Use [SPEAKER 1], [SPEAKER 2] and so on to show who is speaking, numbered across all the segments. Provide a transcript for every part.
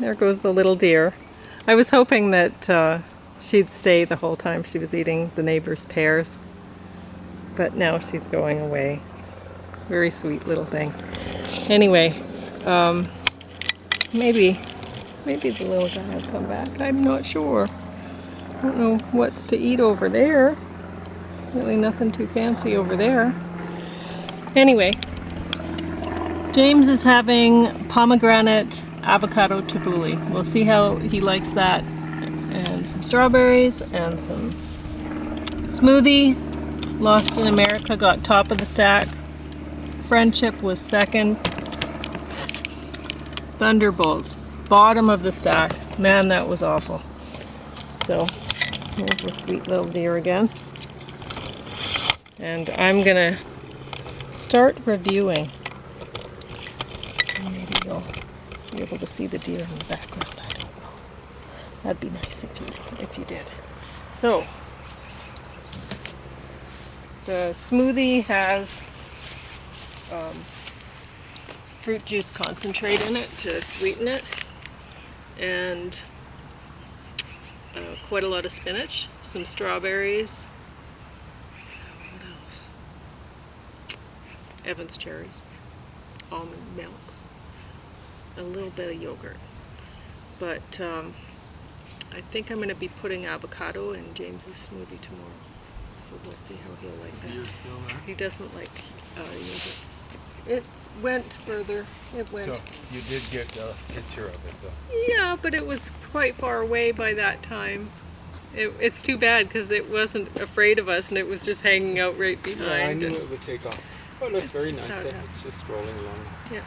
[SPEAKER 1] there goes the little deer. I was hoping that she'd stay the whole time she was eating the neighbor's pears, but now she's going away. Very sweet little thing. Anyway, maybe the little guy will come back. I'm not sure. I don't know what's to eat over there. Really nothing too fancy over there. Anyway, James is having pomegranate avocado tabbouleh. We'll see how he likes that. And some strawberries and some smoothie. Lost in America got top of the stack. Friendship was second. Thunderbolts, bottom of the stack. Man, that was awful. So, here's the sweet little deer again. And I'm gonna start reviewing. Maybe you'll be able to see the deer in the background. I don't know. That'd be nice if you did. So, the smoothie has fruit juice concentrate in it to sweeten it, and quite a lot of spinach, some strawberries, what else? Evans cherries, almond milk, a little bit of yogurt. But I think I'm going to be putting avocado in James's smoothie tomorrow. So we'll see how he'll like that. He doesn't like yogurt. It went further. It went.
[SPEAKER 2] So you did get a picture of it, though.
[SPEAKER 1] Yeah, but it was quite far away by that time. It's too bad because it wasn't afraid of us and it was just hanging out right behind.
[SPEAKER 2] Yeah, I knew it would take off. Oh, that's very nice. It's just rolling along.
[SPEAKER 1] Yeah.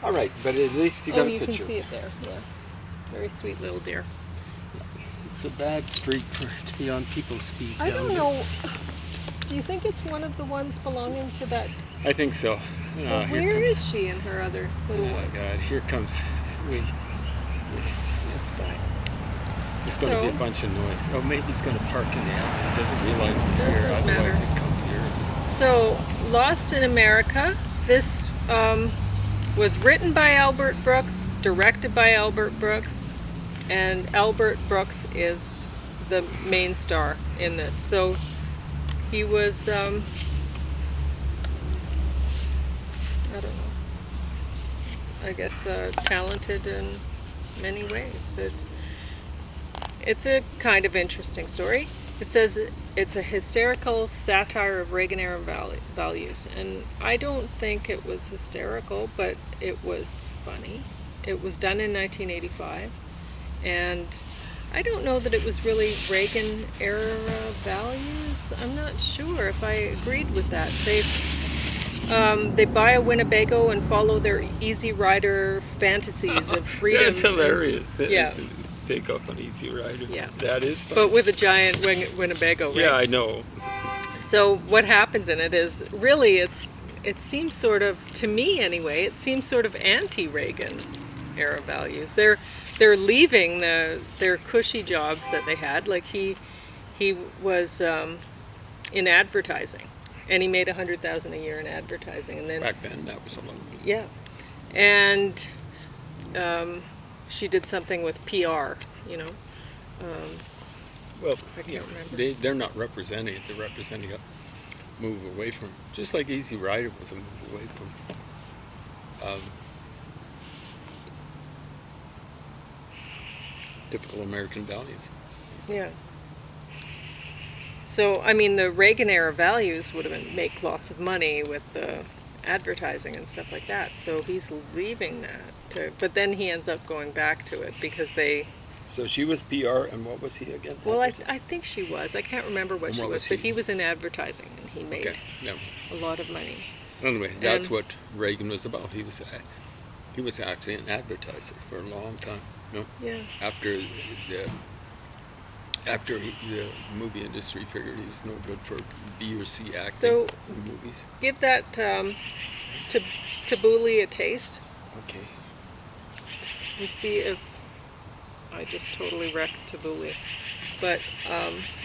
[SPEAKER 2] All right, but at least you got a picture.
[SPEAKER 1] Oh, you can see it there. Yeah. Very sweet little deer.
[SPEAKER 2] It's a bad street for it to be on people's feet.
[SPEAKER 1] I don't know. Do you think it's one of the ones belonging to that?
[SPEAKER 2] I think so.
[SPEAKER 1] Well, where is she and her other little one?
[SPEAKER 2] Oh my God! Here comes
[SPEAKER 1] It's fine.
[SPEAKER 2] It's just going to be a bunch of noise. Oh, maybe he's going to park in the alley. He doesn't realize we're here.
[SPEAKER 1] Doesn't
[SPEAKER 2] Otherwise,
[SPEAKER 1] matter.
[SPEAKER 2] he'd come here.
[SPEAKER 1] So, Lost in America. This was written by Albert Brooks, directed by Albert Brooks, and Albert Brooks is the main star in this. So he was, I don't know, I guess talented in many ways. It's a kind of interesting story. It says it's a hysterical satire of Reagan-era values, and I don't think it was hysterical, but it was funny. It was done in 1985, and I don't know that it was really Reagan-era values. I'm not sure if I agreed with that. They buy a Winnebago and follow their Easy Rider fantasies of freedom.
[SPEAKER 2] That's hilarious.
[SPEAKER 1] Yeah.
[SPEAKER 2] Take off an Easy Rider.
[SPEAKER 1] Yeah.
[SPEAKER 2] That is fun.
[SPEAKER 1] But with a giant Winnebago, right?
[SPEAKER 2] Yeah, I know.
[SPEAKER 1] So what happens in it is really it seems sort of, to me anyway, it seems sort of anti-Reagan era values. They're leaving their cushy jobs that they had. Like he was in advertising, and he made $100,000 a year in advertising, and then
[SPEAKER 2] Back then, that was a lot.
[SPEAKER 1] yeah, and she did something with PR, you know.
[SPEAKER 2] Well,
[SPEAKER 1] I can't remember.
[SPEAKER 2] they're not representing it. They're representing a move away from, just like Easy Rider was a move away from typical American values.
[SPEAKER 1] Yeah. So, I mean, the Reagan era values would have been make lots of money with the advertising and stuff like that. So he's leaving that but then he ends up going back to it because they.
[SPEAKER 2] So she was PR, and what was he again?
[SPEAKER 1] Well, I think she was. I can't remember what she was, but he was in advertising, and he made a lot of money.
[SPEAKER 2] Anyway, that's what Reagan was about. He was actually an advertiser for a long time. No?
[SPEAKER 1] Yeah.
[SPEAKER 2] After the movie industry figured he was no good for B or C acting in movies.
[SPEAKER 1] Give that tabbouleh a taste.
[SPEAKER 2] Okay.
[SPEAKER 1] And see if I just totally wrecked tabbouleh. But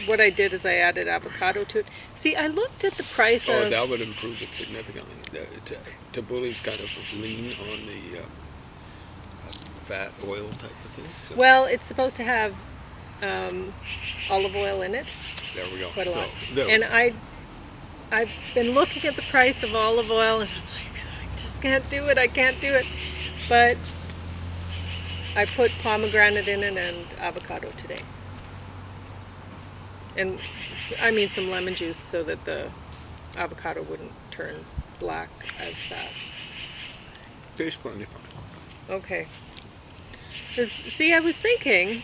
[SPEAKER 1] what I did is I added avocado to it. See, I looked at the price of...
[SPEAKER 2] Oh, that would improve it significantly. Tabbouleh's kind of lean on the fat oil type of thing. So
[SPEAKER 1] Well, it's supposed to have olive oil in it,
[SPEAKER 2] there we go.
[SPEAKER 1] quite a
[SPEAKER 2] So
[SPEAKER 1] lot.
[SPEAKER 2] there
[SPEAKER 1] And
[SPEAKER 2] we go.
[SPEAKER 1] I've been looking at the price of olive oil, and I'm like, I just can't do it. I can't do it. But I put pomegranate in it and avocado today, and I mean some lemon juice so that the avocado wouldn't turn black as fast.
[SPEAKER 2] Tastes plenty fine.
[SPEAKER 1] Okay. See, I was thinking,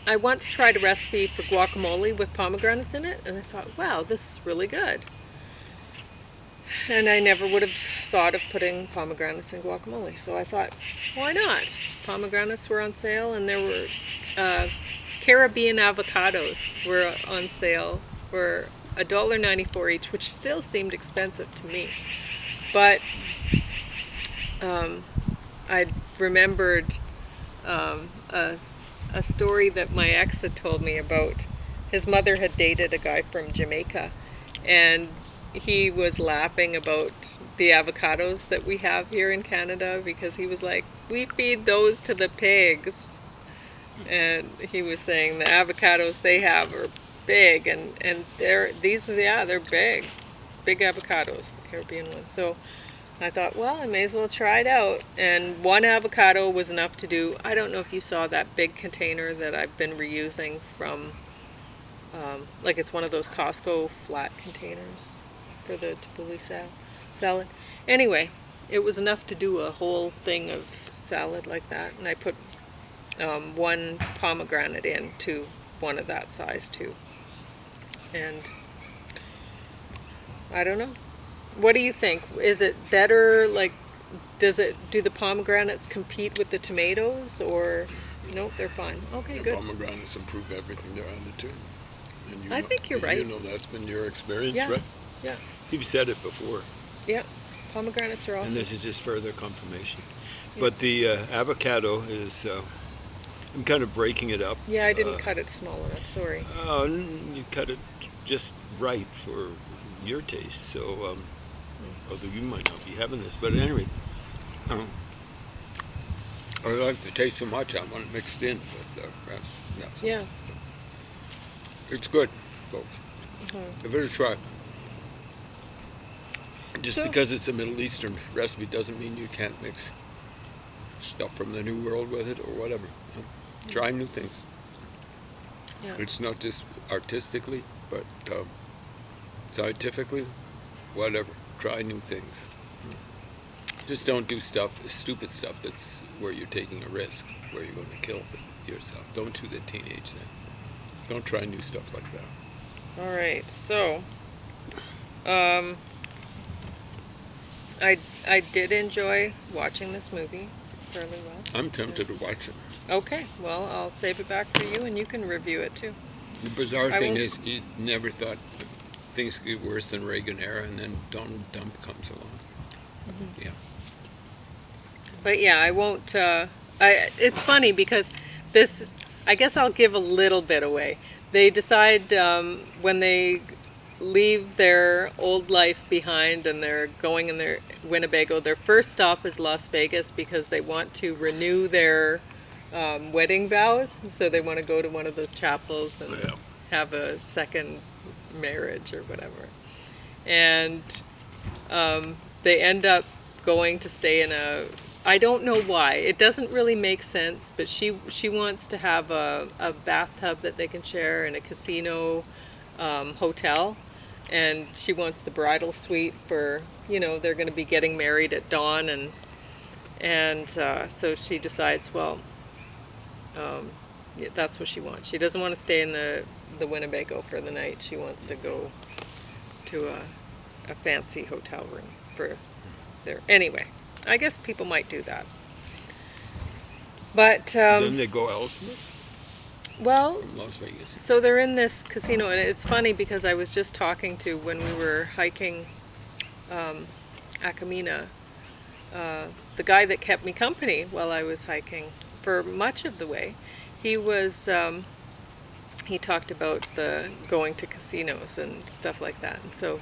[SPEAKER 1] I once tried a recipe for guacamole with pomegranates in it, and I thought, wow, this is really good. And I never would have thought of putting pomegranates in guacamole. So I thought, why not? Pomegranates were on sale, and there were Caribbean avocados were on sale for $1.94 each, which still seemed expensive to me. But um, I remembered um, a story that my ex had told me about. His mother had dated a guy from Jamaica, and he was laughing about the avocados that we have here in Canada because he was like, we feed those to the pigs. And he was saying the avocados they have are big, and they're big avocados, Caribbean ones. So I thought, well, I may as well try it out. And one avocado was enough to do. I don't know if you saw that big container that I've been reusing from, like it's one of those Costco flat containers for the tabbouleh salad. Anyway, it was enough to do a whole thing of salad like that. And I put one pomegranate into one of that size too. And I don't know. What do you think? Is it better, like, do the pomegranates compete with the tomatoes, or no, they're fine? Okay,
[SPEAKER 2] The
[SPEAKER 1] good.
[SPEAKER 2] pomegranates improve everything they're added to. And
[SPEAKER 1] I think you're right.
[SPEAKER 2] You know that's been your experience,
[SPEAKER 1] Yeah,
[SPEAKER 2] right?
[SPEAKER 1] yeah,
[SPEAKER 2] You've said it before.
[SPEAKER 1] yeah. Pomegranates are
[SPEAKER 2] And
[SPEAKER 1] awesome.
[SPEAKER 2] this is just further confirmation.
[SPEAKER 1] Yeah.
[SPEAKER 2] But the avocado is, I'm kind of breaking it up.
[SPEAKER 1] Yeah, I didn't cut it small enough. Sorry.
[SPEAKER 2] You cut it just right for your taste. So, although you might not be having this, but anyway, um, I like the taste so much. I want it mixed in with the rest. Yeah, so
[SPEAKER 1] Yeah.
[SPEAKER 2] it's good, folks.
[SPEAKER 1] Mhm.
[SPEAKER 2] Give it a try. Just
[SPEAKER 1] So,
[SPEAKER 2] because it's a Middle Eastern recipe doesn't mean you can't mix stuff from the New World with it or whatever. Try new things.
[SPEAKER 1] yeah.
[SPEAKER 2] It's not just artistically, but scientifically, whatever. Try new things. Just don't do stupid stuff that's where you're taking a risk, where you're going to kill yourself. Don't do the teenage thing. Don't try new stuff like that.
[SPEAKER 1] All right. So, um, I did enjoy watching this movie fairly well.
[SPEAKER 2] I'm tempted to watch it.
[SPEAKER 1] Okay, well, I'll save it back for you, and you can review it too.
[SPEAKER 2] The bizarre
[SPEAKER 1] I
[SPEAKER 2] thing
[SPEAKER 1] won't-
[SPEAKER 2] is, you never thought things could get worse than Reagan era, and then Donald Trump comes along.
[SPEAKER 1] Mhm.
[SPEAKER 2] Yeah.
[SPEAKER 1] But yeah, I won't. It's funny because this. I guess I'll give a little bit away. They decide when they leave their old life behind and they're going in their Winnebago. Their first stop is Las Vegas because they want to renew their wedding vows. So they want to go to one of those chapels and
[SPEAKER 2] Yeah.
[SPEAKER 1] have a second marriage or whatever. And they end up going to stay in a. I don't know why. It doesn't really make sense, but she wants to have a bathtub that they can share in a casino hotel, and she wants the bridal suite for, they're going to be getting married at dawn, and so she decides, well, yeah, that's what she wants. She doesn't want to stay in the Winnebago for the night. She wants to go to a fancy hotel room for their. Anyway, I guess people might do that. But
[SPEAKER 2] Then they go elsewhere
[SPEAKER 1] well,
[SPEAKER 2] from Las Vegas.
[SPEAKER 1] so they're in this casino, and it's funny because I was just talking to when we were hiking Akamina, the guy that kept me company while I was hiking for much of the way. He was he talked about the going to casinos and stuff like that, and so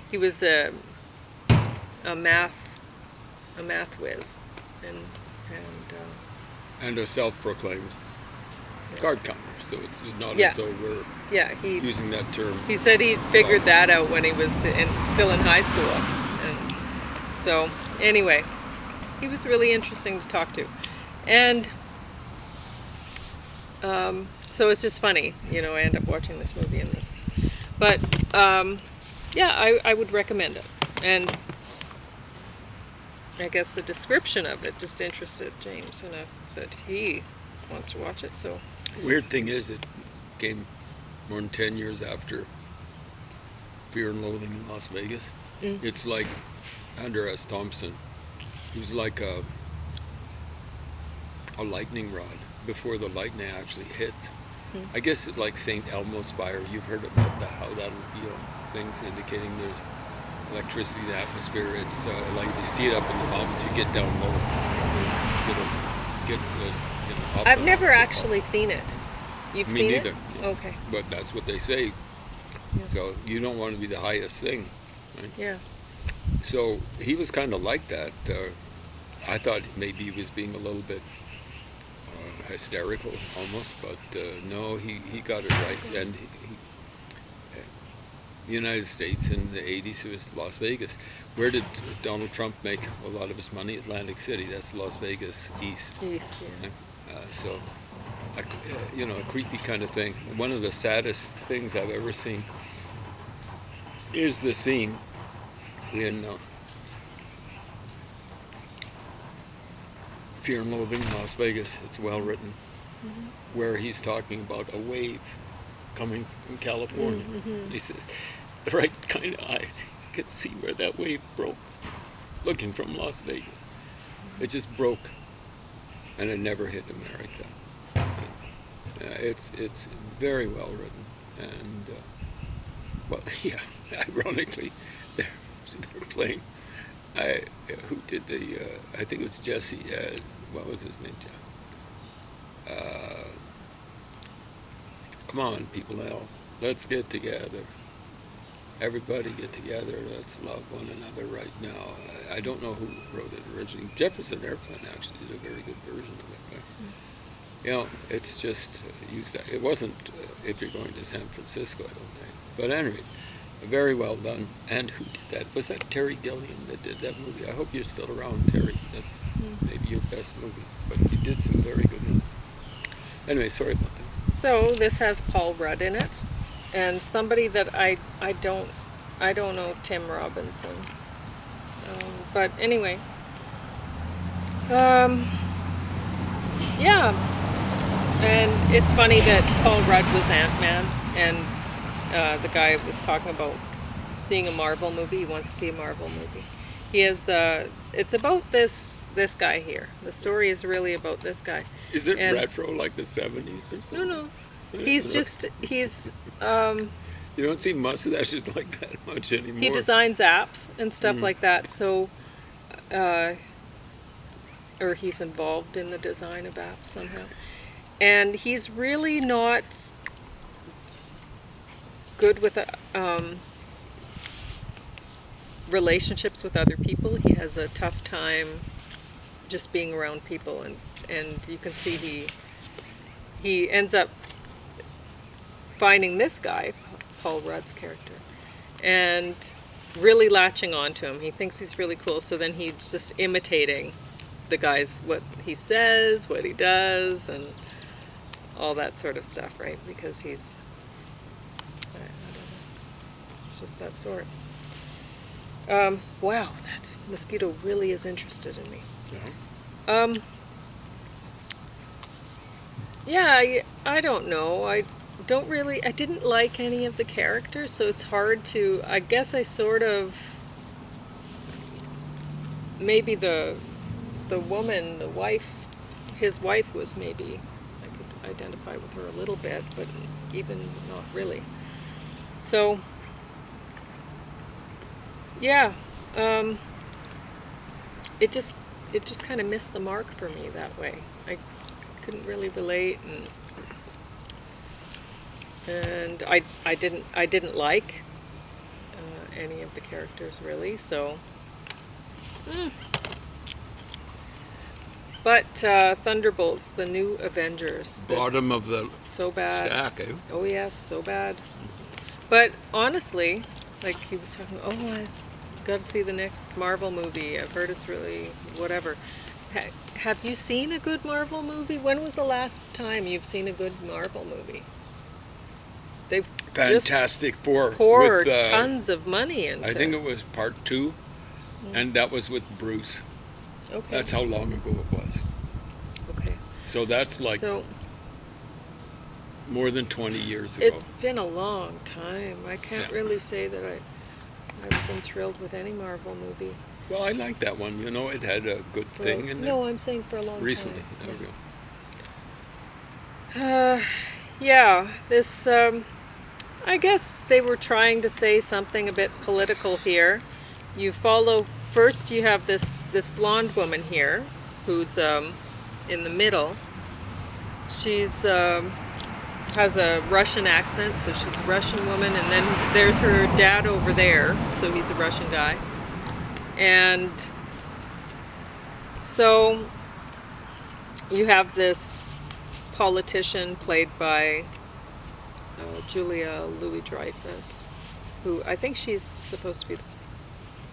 [SPEAKER 1] he was a math whiz, and
[SPEAKER 2] And a self-proclaimed card counter, so it's not
[SPEAKER 1] Yeah.
[SPEAKER 2] as though we're
[SPEAKER 1] Yeah,
[SPEAKER 2] using that term.
[SPEAKER 1] he said he figured that out when he was still in high school. And so, anyway, he was really interesting to talk to. And so it's just funny, I end up watching this movie and this. But, yeah, I would recommend it. And I guess the description of it just interested James enough that he wants to watch it, so.
[SPEAKER 2] Weird thing is, it came more than 10 years after Fear and Loathing in Las Vegas.
[SPEAKER 1] Mm.
[SPEAKER 2] It's like Hunter S. Thompson. He was like a lightning rod before the lightning actually hits.
[SPEAKER 1] Mm.
[SPEAKER 2] I guess like St. Elmo's fire, you've heard about that, how that'll be things indicating there's electricity in the atmosphere. It's like if you see it up in the mountains, you get down low, get those.
[SPEAKER 1] I've never actually seen it. You've
[SPEAKER 2] Me
[SPEAKER 1] seen
[SPEAKER 2] neither.
[SPEAKER 1] it?
[SPEAKER 2] Yeah.
[SPEAKER 1] Okay.
[SPEAKER 2] But that's what they say.
[SPEAKER 1] Yeah.
[SPEAKER 2] So you don't want to be the highest thing, right?
[SPEAKER 1] Yeah.
[SPEAKER 2] So he was kind of like that. I thought maybe he was being a little bit hysterical almost, but no, he got it right. And the United States in the 80s, it was Las Vegas. Where did Donald Trump make a lot of his money? Atlantic City. That's Las Vegas East.
[SPEAKER 1] East, yeah.
[SPEAKER 2] So, a creepy kind of thing. One of the saddest things I've ever seen is the scene in Fear and Loathing in Las Vegas. It's well written, where he's talking about a wave coming from California.
[SPEAKER 1] Mm-hmm.
[SPEAKER 2] He says, the right kind of eyes, you could see where that wave broke, looking from Las Vegas. It just broke, and it never hit America. It's very well written, and well, yeah. Ironically, they're playing. Who did the? I think it was Jesse. What was his name? Come on, people now. Let's get together. Everybody get together. Let's love one another right now. I don't know who wrote it originally. Jefferson Airplane actually did a very good version of it. But, it's just used. It wasn't if you're going to San Francisco, I don't think. But anyway, very well done. And who did that? Was that Terry Gilliam that did that movie? I hope you're still around, Terry. That's maybe your best movie. But you did some very good ones. Anyway, sorry about that.
[SPEAKER 1] So this has Paul Rudd in it, and somebody that I don't know, Tim Robinson. But anyway, yeah. And it's funny that Paul Rudd was Ant-Man, and the guy was talking about seeing a Marvel movie. He wants to see a Marvel movie. He has. It's about this guy here. The story is really about this guy.
[SPEAKER 2] Is it retro like the 70s or something?
[SPEAKER 1] No. He's
[SPEAKER 2] You don't see mustaches like that much anymore.
[SPEAKER 1] he designs apps and stuff like that. So, or he's involved in the design of apps somehow. And he's really not good with relationships with other people. He has a tough time just being around people, and you can see he ends up finding this guy, Paul Rudd's character, and really latching on to him. He thinks he's really cool, so then he's just imitating the guy's, what he says, what he does, and all that sort of stuff, right? Because he's, I don't know, it's just that sort. Wow, that mosquito really is interested in me.
[SPEAKER 2] Yeah.
[SPEAKER 1] Yeah, I don't know. I didn't like any of the characters, so it's hard to, I guess I sort of, maybe the woman, the wife, his wife was maybe, I could identify with her a little bit, but even not really. So, yeah, it just kind of missed the mark for me that way. I couldn't really relate, and I didn't like any of the characters really. So But Thunderbolts, the new Avengers.
[SPEAKER 2] Bottom of the
[SPEAKER 1] So bad.
[SPEAKER 2] stack, eh?
[SPEAKER 1] Oh yes, so bad. But honestly, like he was talking, oh, I got to see the next Marvel movie. I've heard it's really whatever. Have you seen a good Marvel movie? When was the last time you've seen a good Marvel movie? They've just
[SPEAKER 2] Fantastic Four
[SPEAKER 1] poured
[SPEAKER 2] with
[SPEAKER 1] tons of money into.
[SPEAKER 2] I think it was part 2,
[SPEAKER 1] Mm.
[SPEAKER 2] and that was with Bruce.
[SPEAKER 1] Okay.
[SPEAKER 2] That's how long ago it was.
[SPEAKER 1] Okay.
[SPEAKER 2] So that's like
[SPEAKER 1] So
[SPEAKER 2] more than 20 years ago.
[SPEAKER 1] it's been a long time. I can't
[SPEAKER 2] Yeah.
[SPEAKER 1] really say that I've been thrilled with any Marvel movie.
[SPEAKER 2] Well, I like that one. You know, it had a good thing in
[SPEAKER 1] No,
[SPEAKER 2] there
[SPEAKER 1] I'm saying for a long
[SPEAKER 2] recently.
[SPEAKER 1] time.
[SPEAKER 2] There we go.
[SPEAKER 1] Yeah, this, I guess they were trying to say something a bit political here. You follow, first you have this blonde woman here, who's in the middle. She's has a Russian accent, so she's a Russian woman, and then there's her dad over there, so he's a Russian guy. And so you have this politician played by Julia Louis-Dreyfus, who I think she's supposed to be the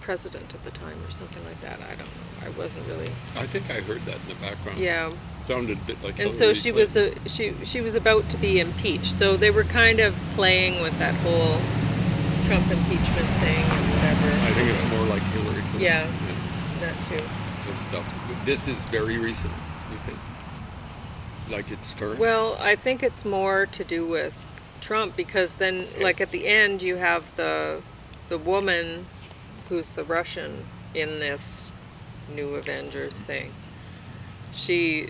[SPEAKER 1] president at the time or something like that. I don't know. I wasn't really.
[SPEAKER 2] I think I heard that in the background.
[SPEAKER 1] Yeah.
[SPEAKER 2] Sounded a bit like
[SPEAKER 1] And
[SPEAKER 2] Hillary
[SPEAKER 1] so she
[SPEAKER 2] Clinton.
[SPEAKER 1] was she was about to be impeached. So they were kind of playing with that whole Trump impeachment thing and whatever.
[SPEAKER 2] I think it's more like Hillary Clinton.
[SPEAKER 1] Yeah. That too.
[SPEAKER 2] Some stuff. This is very recent, you think? Like it's current?
[SPEAKER 1] Well, I think it's more to do with Trump because then, like at the end, you have the woman who's the Russian in this new Avengers thing. She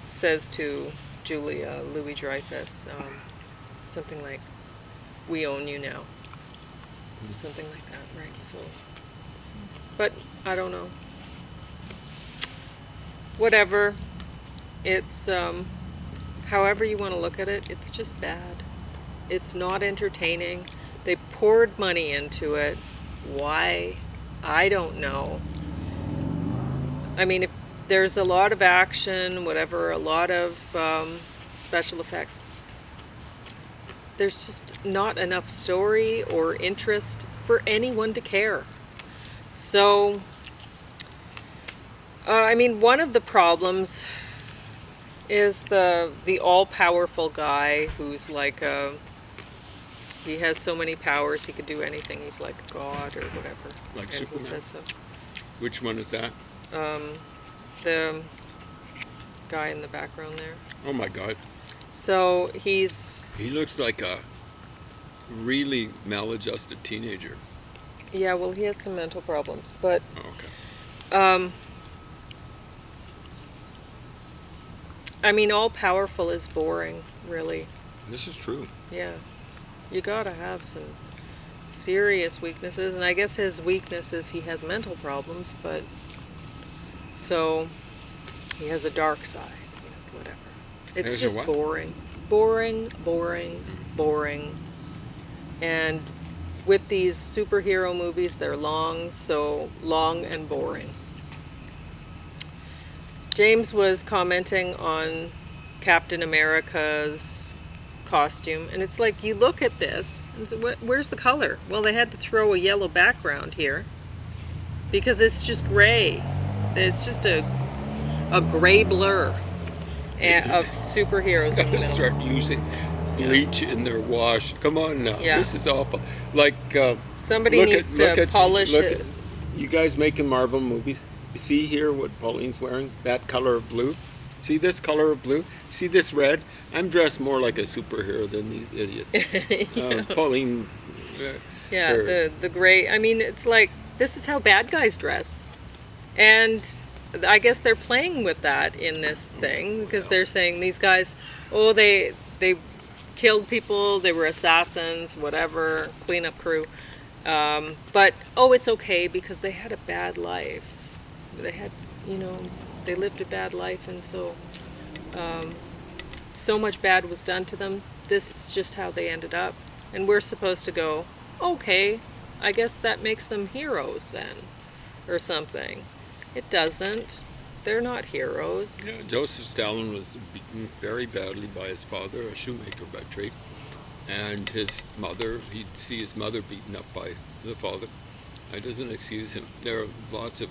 [SPEAKER 1] says to Julia Louis-Dreyfus something like, "We own you now," something like that, right? So, but I don't know. Whatever. It's however you want to look at it, it's just bad. It's not entertaining. They poured money into it. Why? I don't know. I mean, if there's a lot of action, whatever, a lot of special effects, there's just not enough story or interest for anyone to care. So, I mean, one of the problems is the all-powerful guy who's like he has so many powers, he could do anything. He's like a god or whatever.
[SPEAKER 2] Like
[SPEAKER 1] And
[SPEAKER 2] Superman?
[SPEAKER 1] he says so.
[SPEAKER 2] Which one is that?
[SPEAKER 1] The guy in the background there.
[SPEAKER 2] Oh my God.
[SPEAKER 1] So
[SPEAKER 2] He looks like a really maladjusted teenager.
[SPEAKER 1] yeah, well, he has some mental problems, but
[SPEAKER 2] Oh, okay.
[SPEAKER 1] I mean, all-powerful is boring, really.
[SPEAKER 2] This is true.
[SPEAKER 1] Yeah. You gotta have some serious weaknesses, and I guess his weakness is he has mental problems, but so he has a dark side, whatever. It's
[SPEAKER 2] Has a
[SPEAKER 1] just
[SPEAKER 2] what?
[SPEAKER 1] boring. Boring. And with these superhero movies, they're long, so long and boring. James was commenting on Captain America's costume, and it's like, you look at this and say, where's the color? Well, they had to throw a yellow background here because it's just gray. It's just a gray blur of superheroes in the
[SPEAKER 2] Gotta
[SPEAKER 1] middle.
[SPEAKER 2] start using bleach in their wash. Come on now.
[SPEAKER 1] Yeah.
[SPEAKER 2] This is awful. Like
[SPEAKER 1] Somebody needs to polish it.
[SPEAKER 2] You guys making Marvel movies? You see here what Pauline's wearing? That color of blue? See this color of blue? See this red? I'm dressed more like a superhero than these idiots. Pauline.
[SPEAKER 1] Yeah, the gray. I mean, it's like, this is how bad guys dress. And I guess they're playing with that in this thing because they're saying these guys, oh, they killed people, they were assassins, whatever, cleanup crew. But, oh, it's okay because they had a bad life. They had, they lived a bad life, and so so much bad was done to them. This is just how they ended up. And we're supposed to go, okay, I guess that makes them heroes then, or something. It doesn't. they're not heroes.
[SPEAKER 2] Yeah, Joseph Stalin was beaten very badly by his father, a shoemaker by trade, and his mother. He'd see his mother beaten up by the father. That doesn't excuse him. There are lots of,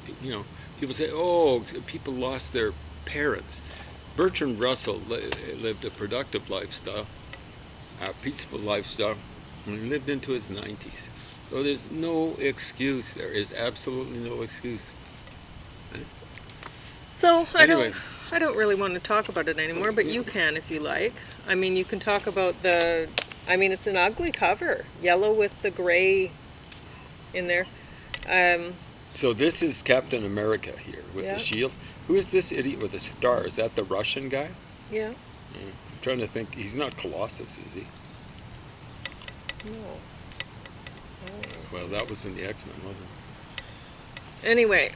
[SPEAKER 2] people say, oh, people lost their parents. Bertrand Russell lived a productive lifestyle, a peaceful lifestyle, and he lived into his 90s. So there's no excuse. There is absolutely no excuse.
[SPEAKER 1] So
[SPEAKER 2] Anyway.
[SPEAKER 1] I don't really want to talk about it anymore, but you can if you like. I mean, you can talk about it's an ugly cover, yellow with the gray in there.
[SPEAKER 2] So this is Captain America here with
[SPEAKER 1] Yeah.
[SPEAKER 2] the shield. Who is this idiot with a star? Is that the Russian guy?
[SPEAKER 1] Yeah.
[SPEAKER 2] I'm trying to think. He's not Colossus, is he?
[SPEAKER 1] No.
[SPEAKER 2] Well, that was in the X-Men, wasn't it?
[SPEAKER 1] Anyway,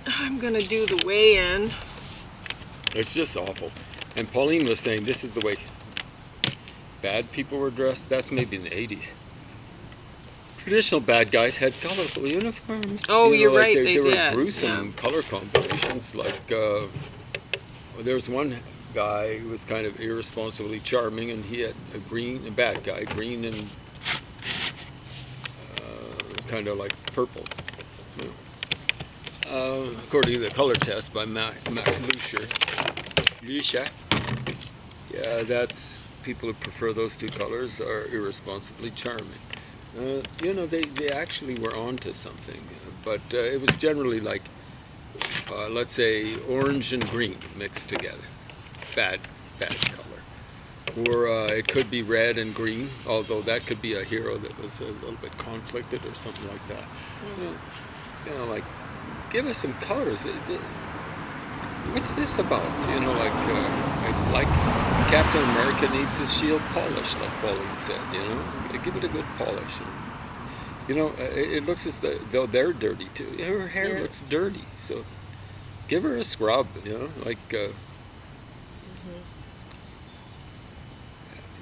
[SPEAKER 1] I'm gonna do the weigh-in.
[SPEAKER 2] It's just awful. And Pauline was saying this is the way bad people were dressed. That's maybe in the 80s. Traditional bad guys had colorful uniforms.
[SPEAKER 1] Oh, you're right, they
[SPEAKER 2] There were
[SPEAKER 1] did,
[SPEAKER 2] gruesome
[SPEAKER 1] yeah.
[SPEAKER 2] color combinations. Like there was one guy who was kind of irresponsibly charming, and he had a bad guy, green and kind of like purple. According to the color test by Max Lucia. Yeah, that's people who prefer those two colors are irresponsibly charming. They actually were onto something, but it was generally like, let's say, orange and green mixed together. Bad color. Or it could be red and green, although that could be a hero that was a little bit conflicted or something like that. Like, give us some colors. What's this about? It's like Captain America needs his shield polished, like Pauline said. Give it a good polish. It looks as though they're dirty too. Her hair looks dirty, so give her a scrub.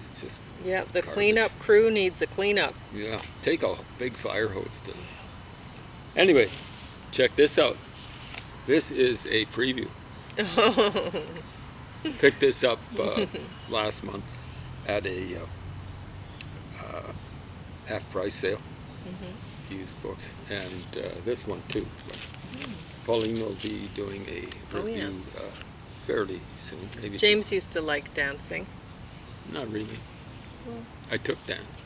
[SPEAKER 2] It's just
[SPEAKER 1] Yeah, the
[SPEAKER 2] garbage.
[SPEAKER 1] cleanup crew needs a cleanup.
[SPEAKER 2] Yeah, take a big fire hose to. Anyway, check this out. This is a preview. Picked this up last month at a half-price sale. Used books, and this one too. Pauline will be doing a review fairly soon. Maybe.
[SPEAKER 1] James used to like dancing.
[SPEAKER 2] Not really.
[SPEAKER 1] Well.
[SPEAKER 2] I took dance.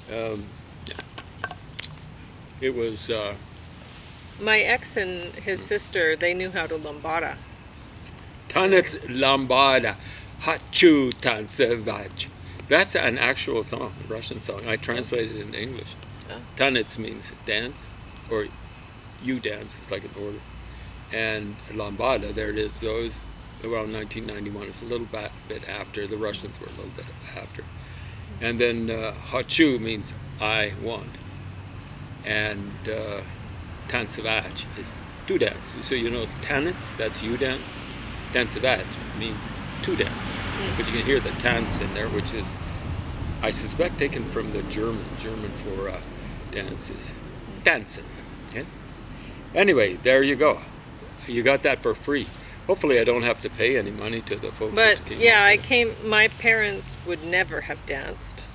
[SPEAKER 2] Yeah. It was.
[SPEAKER 1] My ex and his sister, they knew how to lambada.
[SPEAKER 2] Tanec lambada, hachu tancevaj. That's an actual song, a Russian song. I translated it in English.
[SPEAKER 1] Oh.
[SPEAKER 2] Tanec means dance, or you dance. It's like an order. And lambada, there it is. So it was around 1991. It's a little bit after. The Russians were a little bit after. And then hachu means I want. And tancevaj is to dance. So it's tanec, that's you dance. Tancevaj means to dance. But you can hear the tanz in there, which is, I suspect, taken from the German for dances. Dancing. Okay? Anyway, there you go. You got that for free. Hopefully I don't have to pay any money to the folks.
[SPEAKER 1] But
[SPEAKER 2] that came
[SPEAKER 1] my parents would never have danced.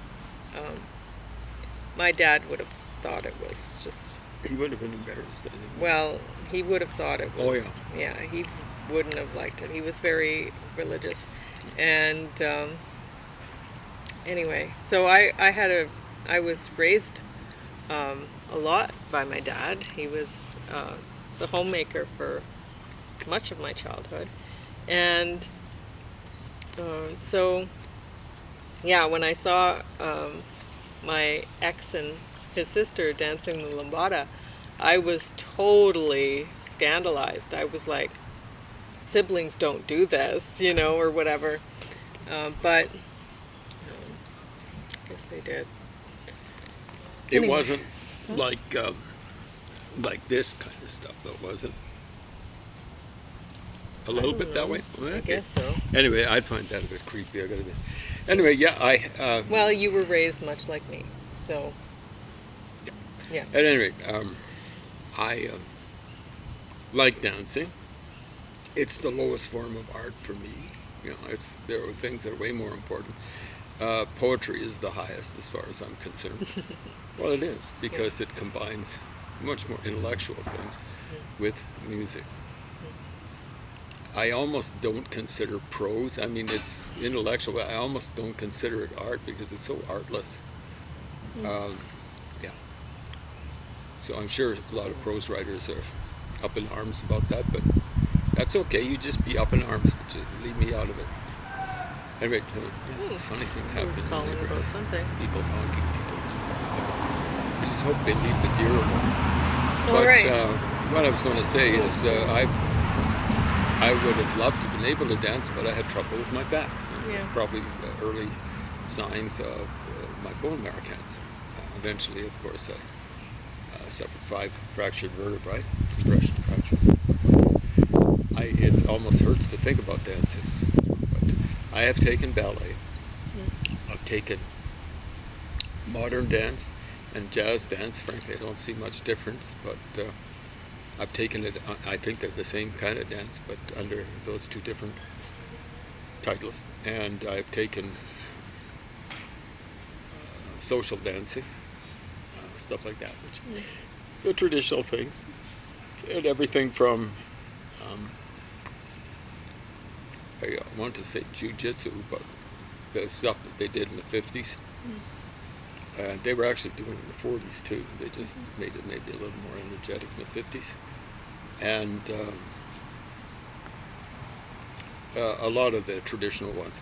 [SPEAKER 1] My dad would have thought it was just...
[SPEAKER 2] He would have been embarrassed, I think.
[SPEAKER 1] Well, he would have thought it was...
[SPEAKER 2] Oh,
[SPEAKER 1] yeah. Yeah, he wouldn't have liked it. He was very religious. And anyway, so I was raised a lot by my dad. He was the homemaker for much of my childhood. And so, yeah, when I saw my ex and his sister dancing the lambada, I was totally scandalized. I was like, siblings don't do this, or whatever. But I guess they did.
[SPEAKER 2] It
[SPEAKER 1] Anyway.
[SPEAKER 2] wasn't like this kind of stuff, though, was it? A little bit that way? Well,
[SPEAKER 1] I
[SPEAKER 2] okay.
[SPEAKER 1] guess so.
[SPEAKER 2] Anyway, I'd find that a bit creepy, I gotta admit. Anyway, yeah,
[SPEAKER 1] Well, you were raised much like me, so... Yeah.
[SPEAKER 2] At any rate, I like dancing. it's the lowest form of art for me. There are things that are way more important. Poetry is the highest as far as I'm concerned. Well, it is because it combines much more intellectual things with music. I almost don't consider prose. I mean, it's intellectual, but I almost don't consider it art because it's so artless. Um, yeah. So I'm sure a lot of prose writers are up in arms about that, but that's okay. You just be up in arms, but just leave me out of it. Anyway, funny things happen
[SPEAKER 1] Someone's
[SPEAKER 2] in the
[SPEAKER 1] calling
[SPEAKER 2] neighborhood.
[SPEAKER 1] about something.
[SPEAKER 2] People honking, people. I just hope they leave the deer alone.
[SPEAKER 1] All
[SPEAKER 2] But
[SPEAKER 1] right.
[SPEAKER 2] what I was going to say is I would have loved to have been able to dance, but I had trouble with my back. It was
[SPEAKER 1] Yeah.
[SPEAKER 2] probably early signs of my bone marrow cancer. Eventually, of course, I suffered 5 fractured vertebrae, compression fractures and stuff like that. It almost hurts to think about dancing, but I have taken ballet. I've taken modern dance and jazz dance. Frankly, I don't see much difference, but I've taken it. I think they're the same kind of dance, but under those 2 different titles. And I've taken social dancing, stuff like that, which the traditional things, and everything from I want to say jiu-jitsu, but the stuff that they did in the 50s. They were actually doing it in the 40s too. They just made it maybe a little more energetic in the 50s. And a lot of the traditional ones.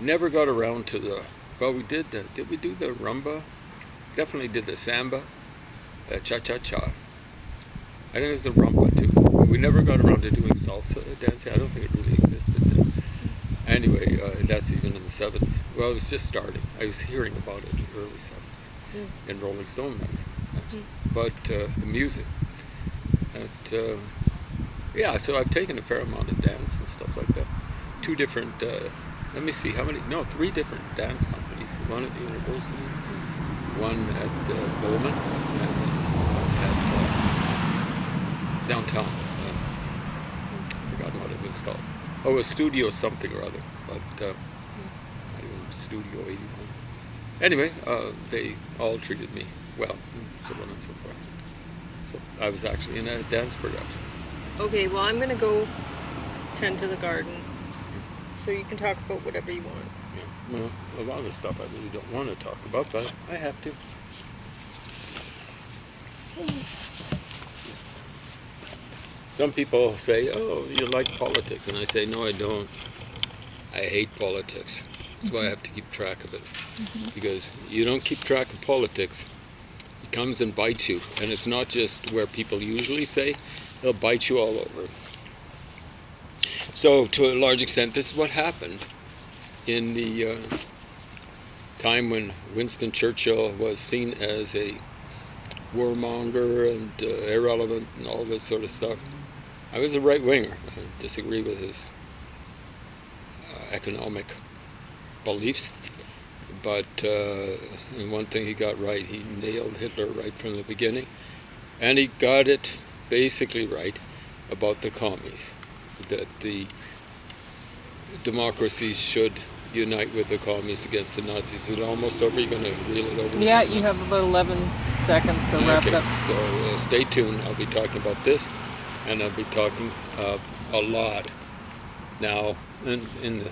[SPEAKER 2] Never got around to the. Well, we did. Did we do the rumba? Definitely did the samba, cha-cha-cha. I think it was the rumba too. We never got around to doing salsa dancing. I don't think it really existed then. Anyway, that's even in the 70s. Well, it was just starting. I was hearing about it in the early 70s in Rolling Stone magazine. But the music. Yeah, so I've taken a fair amount of dance and stuff like that. 2 different, let me see, 3 different dance companies. One at the university, one at Bowman, and one at downtown. I've forgotten what it was called. Oh, it was Studio something or other, but I don't know, Studio 81. Anyway, they all treated me well, and so on and so forth. So I was actually in a dance production.
[SPEAKER 1] Okay, well, I'm going to go tend to the garden. So you can talk about whatever you want.
[SPEAKER 2] Yeah. Well, a lot of stuff I really don't want to talk about, but I have to. Some people say, "Oh, you like politics," and I say, "No, I don't. I hate politics. That's why I have to keep track of it. Because you don't keep track of politics, it comes and bites you. And it's not just where people usually say, it'll bite you all over." So, to a large extent, this is what happened in the time when Winston Churchill was seen as a warmonger and irrelevant and all this sort of stuff. I was a right-winger. I disagree with his economic beliefs. But and one thing he got right, he nailed Hitler right from the beginning. And he got it basically right about the commies, that the democracies should unite with the commies against the Nazis. Is it almost over? You're going to reel it over?
[SPEAKER 1] Yeah, you have about 11 seconds, so wrap it up.
[SPEAKER 2] So stay tuned. I'll be talking about this, and I'll be talking a lot now in the